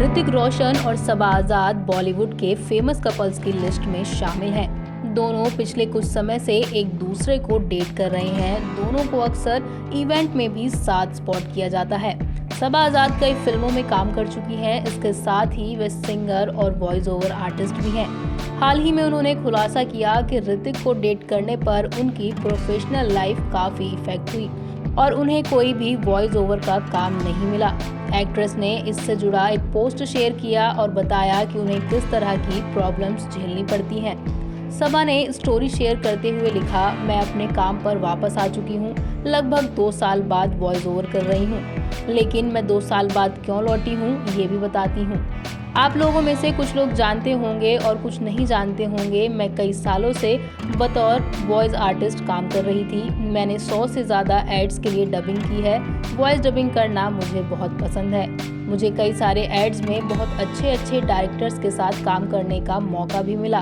ऋतिक रोशन और सबा आजाद बॉलीवुड के famous couples की लिस्ट में शामिल हैं। दोनों पिछले कुछ समय से एक दूसरे को डेट कर रहे हैं। दोनों को अक्सर इवेंट में भी साथ स्पॉट किया जाता है। सबा आजाद कई फिल्मों में काम कर चुकी हैं। इसके साथ ही वे सिंगर और वॉइस ओवर आर्टिस्ट भी हैं। हाल ही में उन्होंने खुलासा किया कि ऋतिक को डेट करने पर उनकी प्रोफेशनल लाइफ काफी इफेक्ट हुई और उन्हें कोई भी वॉइस ओवर का काम नहीं मिला। एक्ट्रेस ने इससे जुड़ा एक पोस्ट शेयर किया और बताया कि उन्हें किस तरह की प्रॉब्लम्स झेलनी पड़ती हैं। सबा ने स्टोरी शेयर करते हुए लिखा, मैं अपने काम पर वापस आ चुकी हूँ। लगभग 2 साल बाद वॉइस ओवर कर रही हूँ, लेकिन मैं 2 साल बाद क्यों लौटी हूँ ये भी बताती हूँ। आप लोगों में से कुछ लोग जानते होंगे और कुछ नहीं जानते होंगे। मैं कई सालों से बतौर वॉइस आर्टिस्ट काम कर रही थी। मैंने 100 से ज़्यादा एड्स के लिए डबिंग की है। वॉइस डबिंग करना मुझे बहुत पसंद है। मुझे कई सारे एड्स में बहुत अच्छे डायरेक्टर्स के साथ काम करने का मौका भी मिला।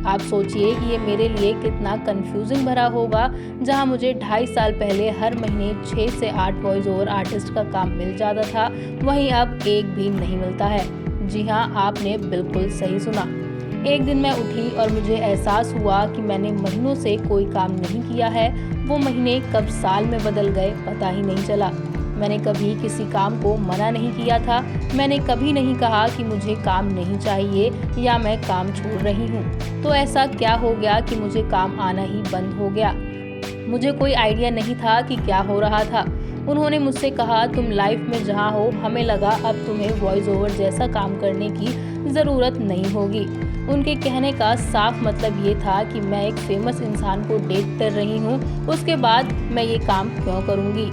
आप सोचिए कि ये मेरे लिए कितना कंफ्यूजिंग भरा होगा। जहां मुझे 2.5 साल पहले हर महीने 6 से 8 वॉइस ओवर आर्टिस्ट का काम मिल जाता था, वहीं अब एक भी नहीं मिलता है। जी हाँ, आपने बिल्कुल सही सुना। एक दिन मैं उठी और मुझे एहसास हुआ कि मैंने महीनों से कोई काम नहीं किया है। वो महीने कब साल में बदल गए पता ही नहीं चला। मैंने कभी किसी काम को मना नहीं किया था। मैंने कभी नहीं कहा कि मुझे काम नहीं चाहिए या मैं काम छोड़ रही हूँ। तो ऐसा क्या हो गया कि मुझे काम आना ही बंद हो गया? मुझे कोई आइडिया नहीं था कि क्या हो रहा था। उन्होंने मुझसे कहा, तुम लाइफ में जहाँ हो, हमें लगा अब तुम्हें वॉइस ओवर जैसा काम करने की ज़रूरत नहीं होगी। उनके कहने का साफ मतलब ये था कि मैं एक फेमस इंसान को डेट कर रही हूँ, उसके बाद मैं ये काम क्यों करूँगी।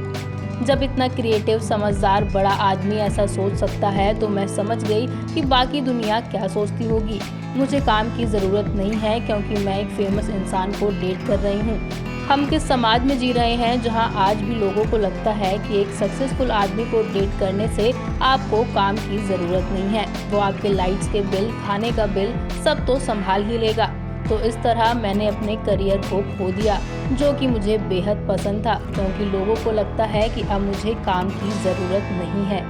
जब इतना क्रिएटिव, समझदार, बड़ा आदमी ऐसा सोच सकता है तो मैं समझ गई कि बाकी दुनिया क्या सोचती होगी। मुझे काम की ज़रूरत नहीं है क्योंकि मैं एक फेमस इंसान को डेट कर रही हूँ। हम किस समाज में जी रहे हैं जहां आज भी लोगों को लगता है कि एक सक्सेसफुल आदमी को डेट करने से आपको काम की ज़रूरत नहीं है। वो आपके लाइट्स के बिल, खाने का बिल सब तो संभाल ही लेगा। तो इस तरह मैंने अपने करियर को खो दिया, जो कि मुझे बेहद पसंद था, क्योंकि लोगों को लगता है कि अब मुझे काम की ज़रूरत नहीं है।